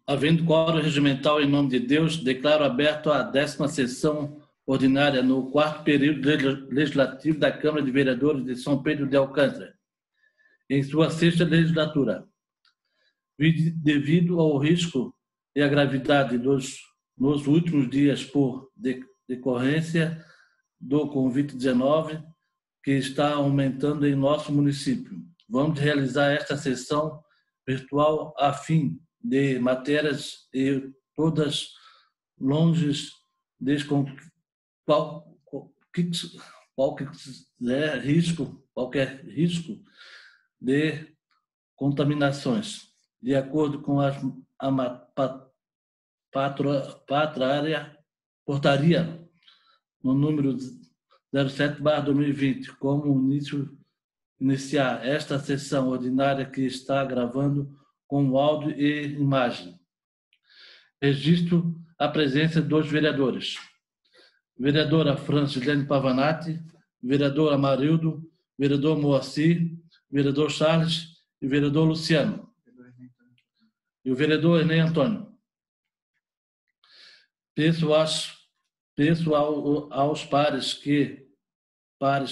Havendo quórum regimental, em nome de Deus, declaro aberto a 10ª sessão ordinária no 4º período legislativo da Câmara de Vereadores de São Pedro de Alcântara, em sua 6ª legislatura. Devido ao risco e à gravidade nos últimos dias por decorrência do Covid-19, que está aumentando em nosso município, vamos realizar esta sessão virtual a fim de matérias e todas longe de qualquer risco de contaminações, de acordo com a portaria no número 07/2020, como iniciar esta sessão ordinária que está gravando com áudio e imagem. Registro a presença dos vereadores. Vereadora Francilene Pavanati, vereador Amarildo, vereador Moacir, vereador Charles e vereador Luciano. E o vereador Enei Antônio. Peço aos pares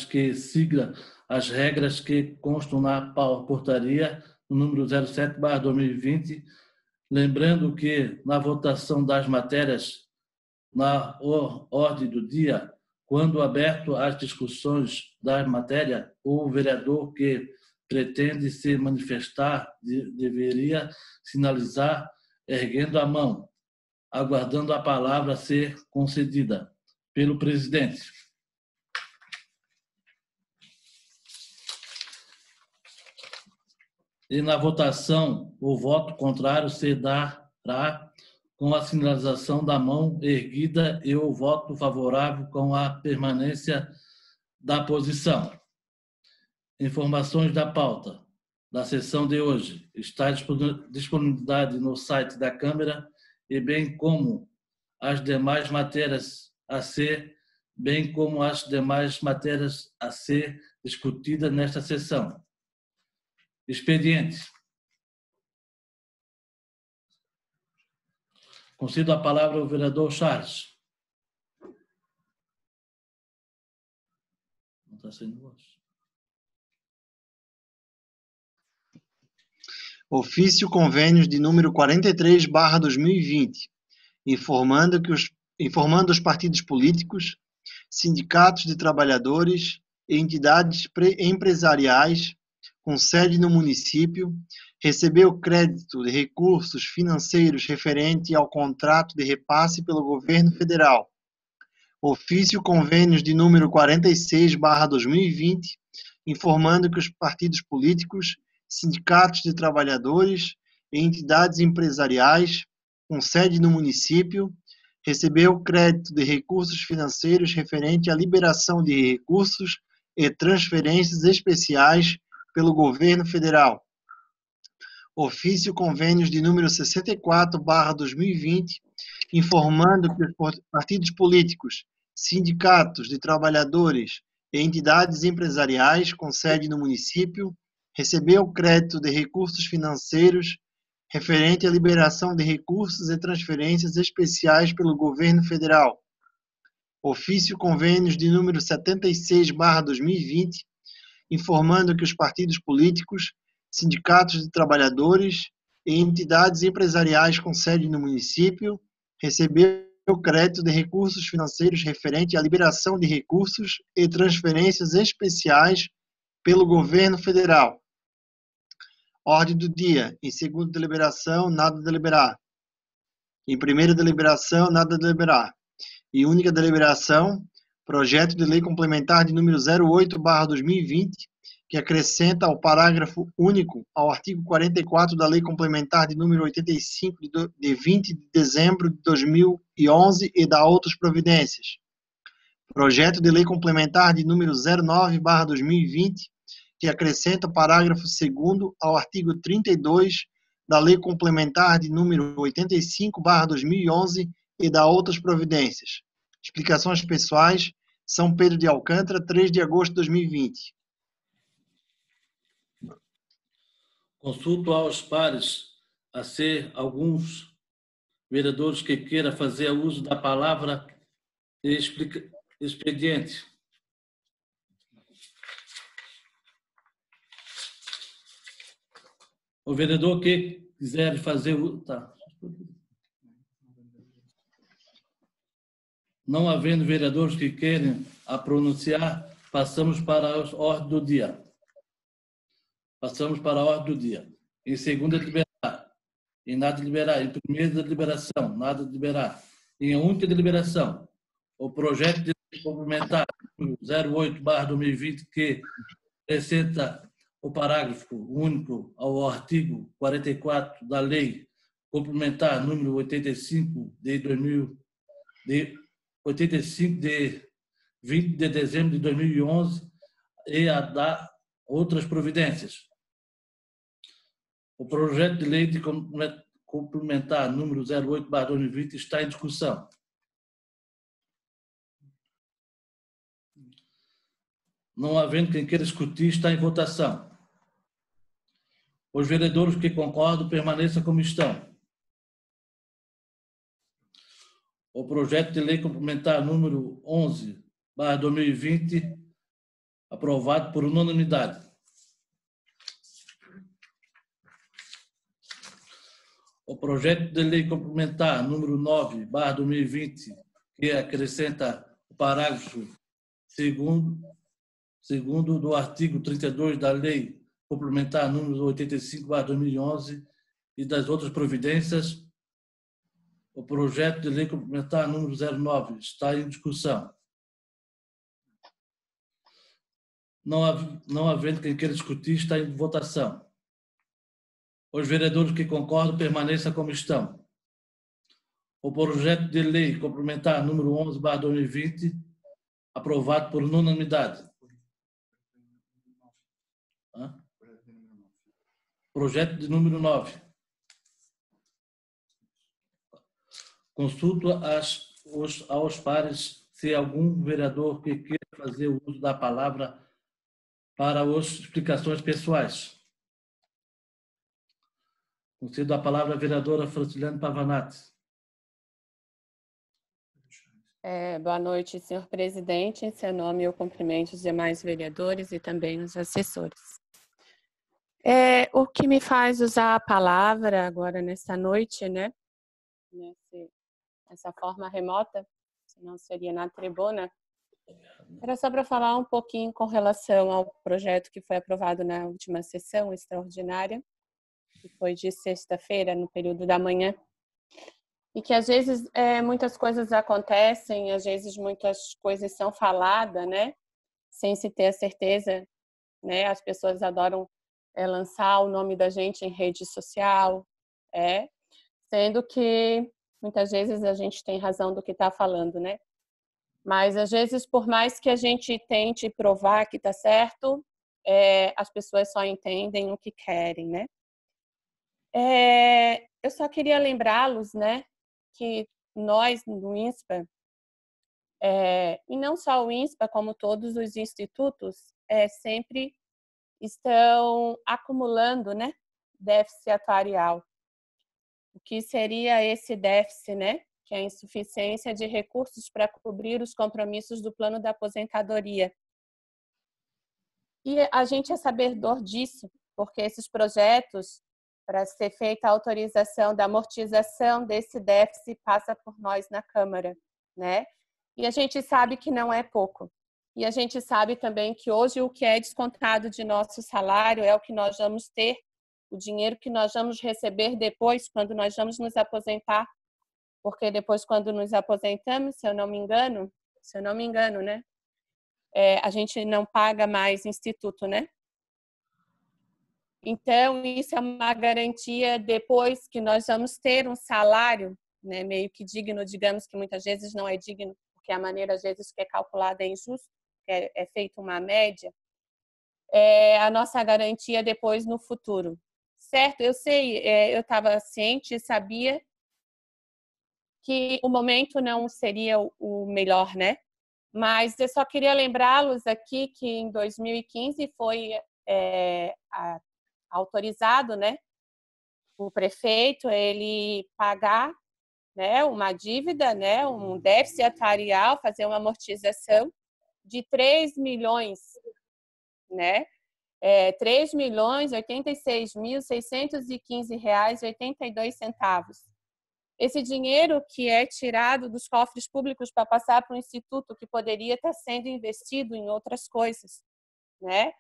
que sigam as regras que constam na portaria no número 07/2020, lembrando que na votação das matérias na ordem do dia, quando aberto às discussões da matéria, o vereador que pretende se manifestar deveria sinalizar erguendo a mão, aguardando a palavra ser concedida pelo presidente. E na votação, o voto contrário se dará com a sinalização da mão erguida e o voto favorável com a permanência da posição. Informações da pauta da sessão de hoje está disponibilidade no site da Câmara e bem como as demais matérias a ser discutidas nesta sessão. Expediente. Concedo a palavra ao vereador Charles. Não está sendo voz. Ofício Convênios de número 43/2020, informando os partidos políticos, sindicatos de trabalhadores e entidades empresariais com sede no município, recebeu crédito de recursos financeiros referente ao contrato de repasse pelo governo federal. Ofício Convênios de número 46/2020, informando que os partidos políticos, sindicatos de trabalhadores e entidades empresariais com sede no município, recebeu crédito de recursos financeiros referente à liberação de recursos e transferências especiais pelo governo federal. Ofício Convênios de número 64/2020, informando que os partidos políticos, sindicatos de trabalhadores e entidades empresariais com sede no município recebeu crédito de recursos financeiros referente à liberação de recursos e transferências especiais pelo governo federal. Ofício Convênios de número 76/2020, informando que os partidos políticos, sindicatos de trabalhadores e entidades empresariais com sede no município recebeu crédito de recursos financeiros referente à liberação de recursos e transferências especiais pelo governo federal. Ordem do dia. Em segunda deliberação, nada a deliberar. Em primeira deliberação, nada a deliberar. Em única deliberação, projeto de lei complementar de número 08/2020, que acrescenta ao parágrafo único ao artigo 44 da lei complementar de número 85 de 20 de dezembro de 2011 e dá outras providências. Projeto de lei complementar de número 09/2020, que acrescenta o parágrafo 2º ao artigo 32 da lei complementar de número 85/2011 e dá outras providências. Explicações pessoais, São Pedro de Alcântara, 3 de agosto de 2020. Consulto aos pares a ser alguns vereadores que queiram fazer uso da palavra expediente. O vereador que quiser fazer uso... Tá. Não havendo vereadores que queiram a pronunciar, passamos para a ordem do dia. Passamos para a ordem do dia. Em segunda, deliberar. Em nada deliberar. Em primeira deliberação, nada deliberar. Em única deliberação, o projeto de lei complementar 08/2020, que acrescenta o parágrafo único ao artigo 44 da Lei Complementar número 85 de 20 de dezembro de 2011 e a dar outras providências. O projeto de lei de complementar número 08/2020 está em discussão. Não havendo quem queira discutir, está em votação. Os vereadores que concordam permaneçam como estão. O projeto de lei complementar número 11/2020, aprovado por unanimidade. O projeto de lei complementar número 9/2020, que acrescenta o parágrafo segundo do artigo 32 da Lei Complementar número 85/2011 e das outras providências. O projeto de lei complementar número 09 está em discussão. Não havendo quem queira discutir, está em votação. Os vereadores que concordam permaneçam como estão. O projeto de lei complementar número 11/2020, aprovado por unanimidade. Projeto de número 9. Consulto aos pares se algum vereador que queira fazer o uso da palavra para as explicações pessoais. Concedo a palavra à vereadora Franciliane Pavanato. Boa noite, senhor presidente. Em seu nome, eu cumprimento os demais vereadores e também os assessores. O que me faz usar a palavra agora nesta noite, né? Nessa forma remota, senão seria na tribuna, era só para falar um pouquinho com relação ao projeto que foi aprovado na última sessão extraordinária, que foi de sexta-feira, no período da manhã, e que às vezes muitas coisas acontecem, às vezes muitas coisas são faladas, né, sem se ter a certeza, né, as pessoas adoram lançar o nome da gente em rede social, sendo que muitas vezes a gente tem razão do que está falando, né? Mas às vezes, por mais que a gente tente provar que está certo, as pessoas só entendem o que querem, né? Eu só queria lembrá-los, né, que nós no INSPA, e não só o INSPA, como todos os institutos, sempre estão acumulando, né, déficit atuarial. O que seria esse déficit, né? Que é a insuficiência de recursos para cobrir os compromissos do plano da aposentadoria. E a gente é sabedor disso, porque esses projetos, para ser feita a autorização da amortização desse déficit, passa por nós na Câmara, né? E a gente sabe que não é pouco. E a gente sabe também que hoje o que é descontado de nosso salário é o que nós vamos ter, o dinheiro que nós vamos receber depois, quando nós vamos nos aposentar. Porque depois, quando nos aposentamos, se eu não me engano, né? A gente não paga mais instituto, né? Então, isso é uma garantia depois que nós vamos ter um salário, né, meio que digno, digamos que muitas vezes não é digno, porque a maneira, às vezes, que é calculada é injusta, é feita uma média, a nossa garantia depois no futuro. Certo? Eu sei, eu estava ciente e sabia que o momento não seria o melhor, né? Mas eu só queria lembrá-los aqui que em 2015 foi autorizado, né, o prefeito ele pagar né, uma dívida, né, um déficit atuarial, fazer uma amortização de 3 milhões, né, R$3.086.615,82. Esse dinheiro que é tirado dos cofres públicos para passar para o Instituto, que poderia estar sendo investido em outras coisas, né?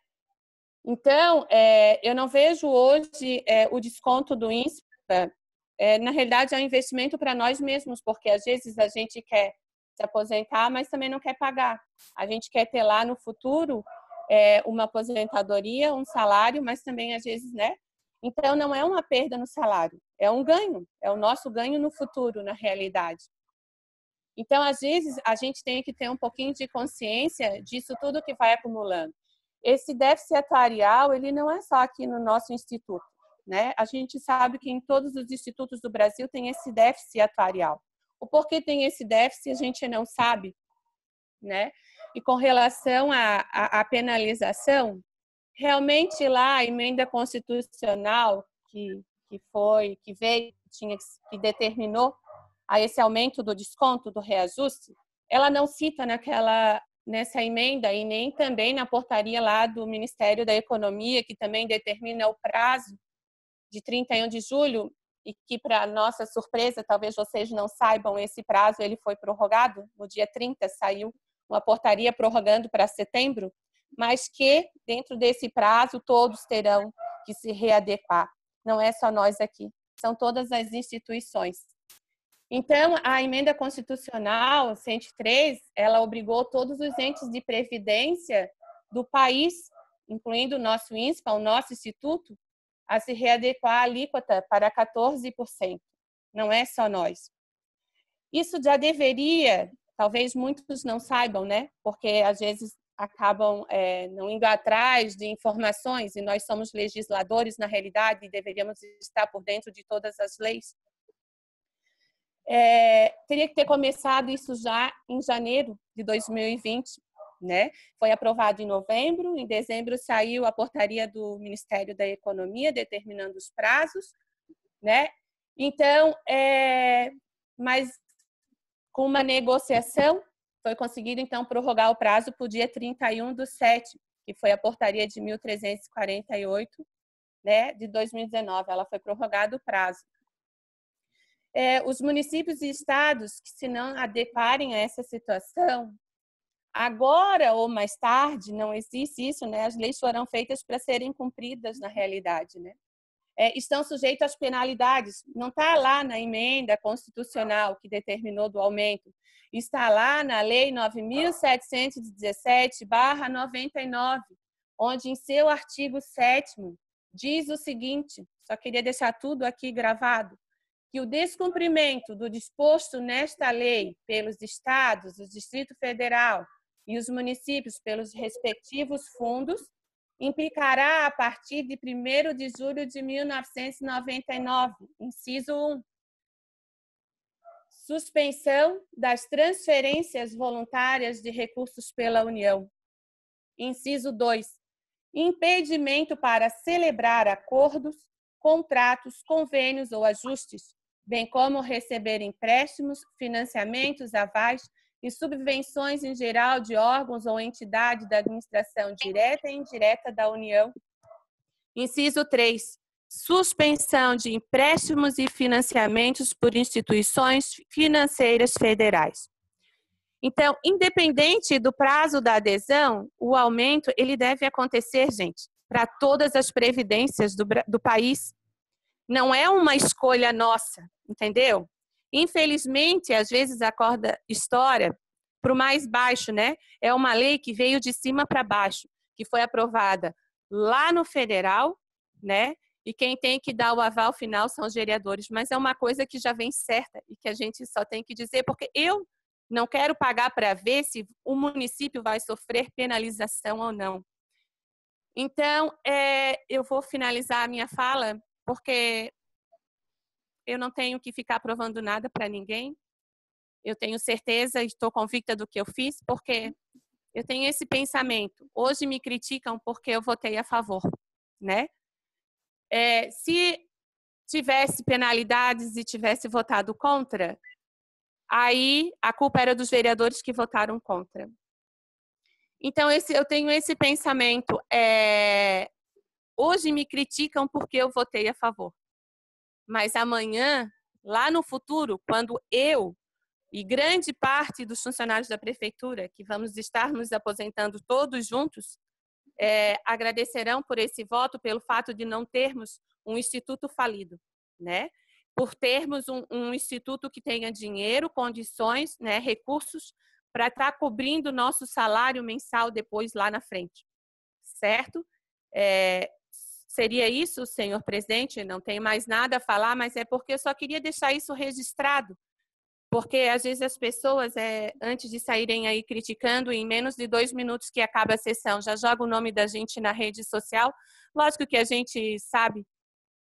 Então, eu não vejo hoje o desconto do INSPA, na realidade, é um investimento para nós mesmos, porque às vezes a gente quer se aposentar, mas também não quer pagar. A gente quer ter lá no futuro uma aposentadoria, um salário, mas também às vezes, né? Então, não é uma perda no salário, é um ganho, é o nosso ganho no futuro, na realidade. Então, às vezes, a gente tem que ter um pouquinho de consciência disso tudo que vai acumulando. Esse déficit atuarial, ele não é só aqui no nosso instituto, né? A gente sabe que em todos os institutos do Brasil tem esse déficit atuarial. O porquê tem esse déficit, a gente não sabe, né? E com relação à penalização, realmente lá a emenda constitucional que veio, que determinou a esse aumento do desconto, do reajuste, ela não cita nessa emenda e nem também na portaria lá do Ministério da Economia, que também determina o prazo de 31 de julho e que, para nossa surpresa, talvez vocês não saibam, esse prazo ele foi prorrogado. No dia 30 saiu uma portaria prorrogando para setembro, mas que, dentro desse prazo, todos terão que se readequar. Não é só nós aqui, são todas as instituições. Então, a emenda constitucional 103, ela obrigou todos os entes de previdência do país, incluindo o nosso INSPA, o nosso instituto, a se readequar a alíquota para 14%. Não é só nós. Isso já deveria, talvez muitos não saibam, né? Porque às vezes acabam não indo atrás de informações, e nós somos legisladores, na realidade, e deveríamos estar por dentro de todas as leis. Teria que ter começado isso já em janeiro de 2020, né? Foi aprovado em novembro, em dezembro saiu a portaria do Ministério da Economia determinando os prazos, né? Então, mas com uma negociação foi conseguido então prorrogar o prazo para o dia 31/7, que foi a portaria de 1348, né, de 2019, ela foi prorrogado o prazo. Os municípios e estados que se não adequarem a essa situação, agora ou mais tarde, não existe isso, né? As leis foram feitas para serem cumpridas na realidade, né? Estão sujeitos às penalidades. Não está lá na emenda constitucional que determinou do aumento. Está lá na Lei 9.717/99, onde em seu artigo 7º diz o seguinte, só queria deixar tudo aqui gravado, que o descumprimento do disposto nesta lei pelos estados, o Distrito Federal e os municípios pelos respectivos fundos implicará a partir de 1º de julho de 1999, inciso 1, suspensão das transferências voluntárias de recursos pela União. Inciso 2, impedimento para celebrar acordos, contratos, convênios ou ajustes, bem como receber empréstimos, financiamentos, avais e subvenções em geral de órgãos ou entidades da administração direta e indireta da União. Inciso 3. Suspensão de empréstimos e financiamentos por instituições financeiras federais. Então, independente do prazo da adesão, o aumento ele deve acontecer, gente, para todas as previdências do país. Não é uma escolha nossa, entendeu? Infelizmente, às vezes a corda estoura para o mais baixo, né? É uma lei que veio de cima para baixo, que foi aprovada lá no federal, né? E quem tem que dar o aval final são os vereadores. Mas é uma coisa que já vem certa e que a gente só tem que dizer, porque eu não quero pagar para ver se o município vai sofrer penalização ou não. Então, eu vou finalizar a minha fala, porque eu não tenho que ficar provando nada para ninguém. Eu tenho certeza e estou convicta do que eu fiz, porque eu tenho esse pensamento. Hoje me criticam porque eu votei a favor, né? Se tivesse penalidades e tivesse votado contra, aí a culpa era dos vereadores que votaram contra. Então, eu tenho esse pensamento. Hoje me criticam porque eu votei a favor. Mas amanhã, lá no futuro, quando eu e grande parte dos funcionários da prefeitura, que vamos estar nos aposentando todos juntos, agradecerão por esse voto, pelo fato de não termos um instituto falido, né? Por termos um instituto que tenha dinheiro, condições, né, recursos para estar cobrindo o nosso salário mensal depois lá na frente, certo? Seria isso, senhor presidente? Não tem mais nada a falar, mas é porque eu só queria deixar isso registrado, porque às vezes as pessoas, antes de saírem aí criticando, em menos de 2 minutos que acaba a sessão, já joga o nome da gente na rede social. Lógico que a gente sabe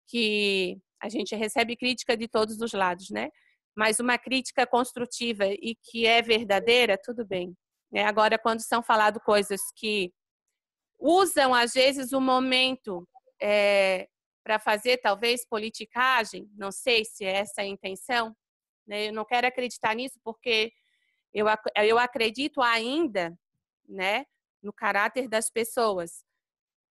que a gente recebe crítica de todos os lados, né? Mas uma crítica construtiva e que é verdadeira, tudo bem, né? Agora, quando são faladas coisas que usam, às vezes, o momento para fazer, talvez, politicagem, não sei se é essa a intenção, né? Eu não quero acreditar nisso, porque eu acredito ainda, né, no caráter das pessoas.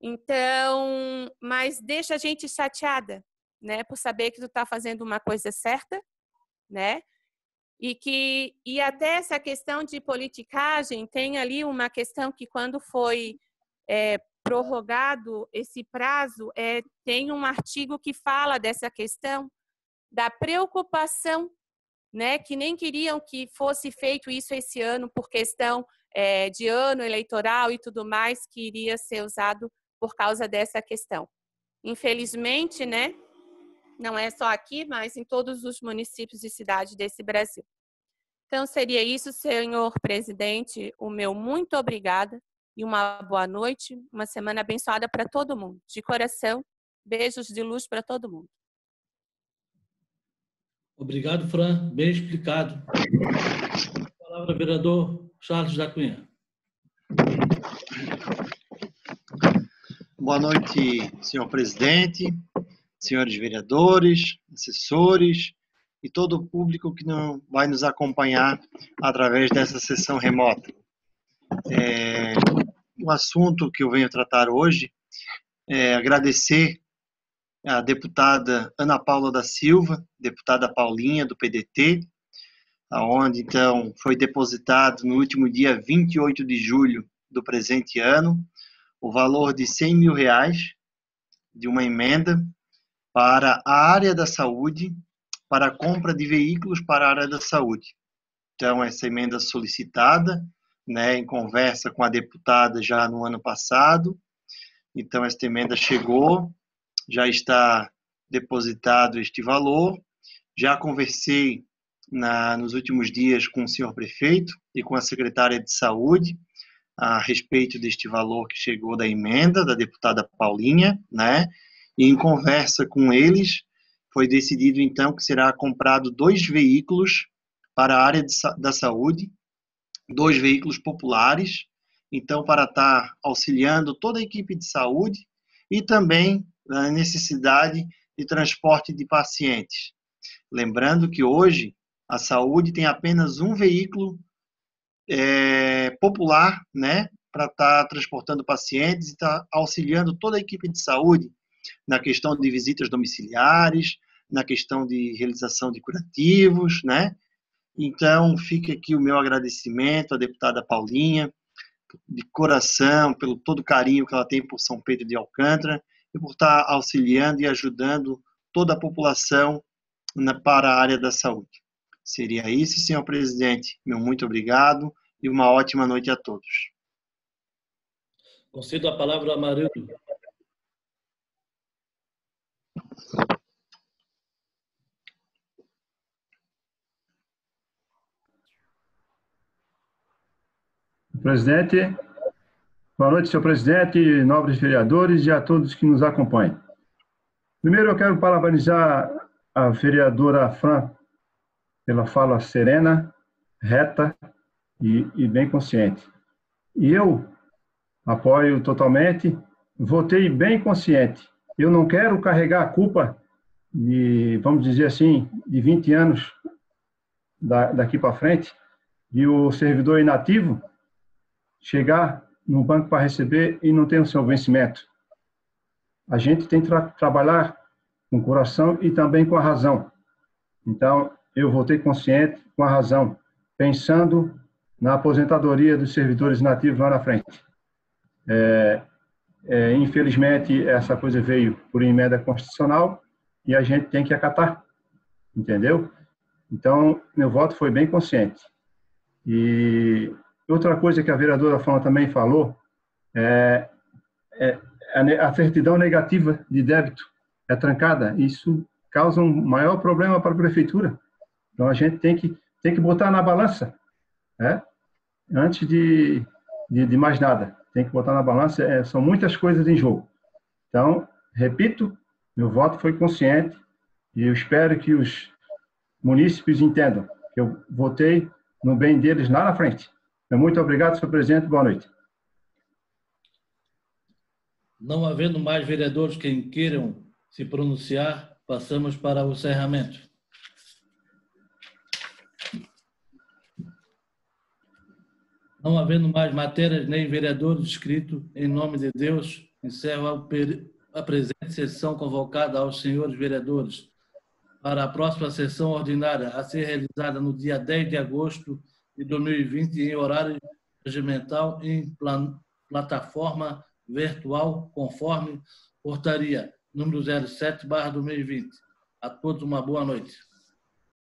Então, mas deixa a gente chateada, né, por saber que tu está fazendo uma coisa certa, né? E até essa questão de politicagem, tem ali uma questão que quando foi prorrogado esse prazo, tem um artigo que fala dessa questão da preocupação, né, que nem queriam que fosse feito isso esse ano por questão de ano eleitoral e tudo mais, que iria ser usado por causa dessa questão. Infelizmente, né, não é só aqui, mas em todos os municípios e cidades desse Brasil. Então, seria isso, senhor presidente, o meu muito obrigada e uma boa noite, uma semana abençoada para todo mundo. De coração, beijos de luz para todo mundo. Obrigado, Fran. Bem explicado. A palavra, vereador Charles da Cunha. Boa noite, senhor presidente, senhores vereadores, assessores e todo o público que vai nos acompanhar através dessa sessão remota. O assunto que eu venho tratar hoje é agradecer a deputada Ana Paula da Silva, deputada Paulinha, do PDT, aonde então foi depositado no último dia 28 de julho do presente ano o valor de R$100 mil de uma emenda para a área da saúde, para a compra de veículos para a área da saúde. Então, essa emenda solicitada, né, em conversa com a deputada já no ano passado. Então, esta emenda chegou, já está depositado este valor. Já conversei nos últimos dias com o senhor prefeito e com a secretária de saúde a respeito deste valor que chegou da emenda da deputada Paulinha, né? E em conversa com eles, foi decidido então que será comprado 2 veículos para a área da saúde, 2 veículos populares, então para estar auxiliando toda a equipe de saúde e também a necessidade de transporte de pacientes. Lembrando que hoje a saúde tem apenas um veículo popular, né, para estar transportando pacientes e estar auxiliando toda a equipe de saúde na questão de visitas domiciliares, na questão de realização de curativos, né? Então, fica aqui o meu agradecimento à deputada Paulinha, de coração, pelo todo o carinho que ela tem por São Pedro de Alcântara e por estar auxiliando e ajudando toda a população para a área da saúde. Seria isso, senhor presidente. Meu muito obrigado e uma ótima noite a todos. Concedo a palavra a Amarildo. Presidente, boa noite, senhor presidente, nobres vereadores e a todos que nos acompanham. Primeiro, eu quero parabenizar a vereadora Fran pela fala serena, reta e bem consciente. E eu apoio totalmente, votei bem consciente. Eu não quero carregar a culpa vamos dizer assim, de 20 anos daqui para frente, e o servidor inativo chegar no banco para receber e não ter o seu vencimento. A gente tem que trabalhar com o coração e também com a razão. Então, eu votei consciente com a razão, pensando na aposentadoria dos servidores nativos lá na frente. Infelizmente, essa coisa veio por emenda constitucional e a gente tem que acatar, entendeu? Então, meu voto foi bem consciente. E outra coisa que a vereadora Fona também falou a certidão negativa de débito é trancada. Isso causa um maior problema para a prefeitura. Então, a gente tem que botar na balança, né? Antes de mais nada. Tem que botar na balança, são muitas coisas em jogo. Então, repito, meu voto foi consciente e eu espero que os munícipes entendam que eu votei no bem deles lá na frente. Muito obrigado, senhor presidente. Boa noite. Não havendo mais vereadores que queiram se pronunciar, passamos para o encerramento. Não havendo mais matérias nem vereadores inscritos, em nome de Deus, encerro a presente sessão convocada aos senhores vereadores para a próxima sessão ordinária a ser realizada no dia 10 de agosto de 2020 em horário regimental em plataforma virtual conforme portaria número 07/2020. A todos uma boa noite.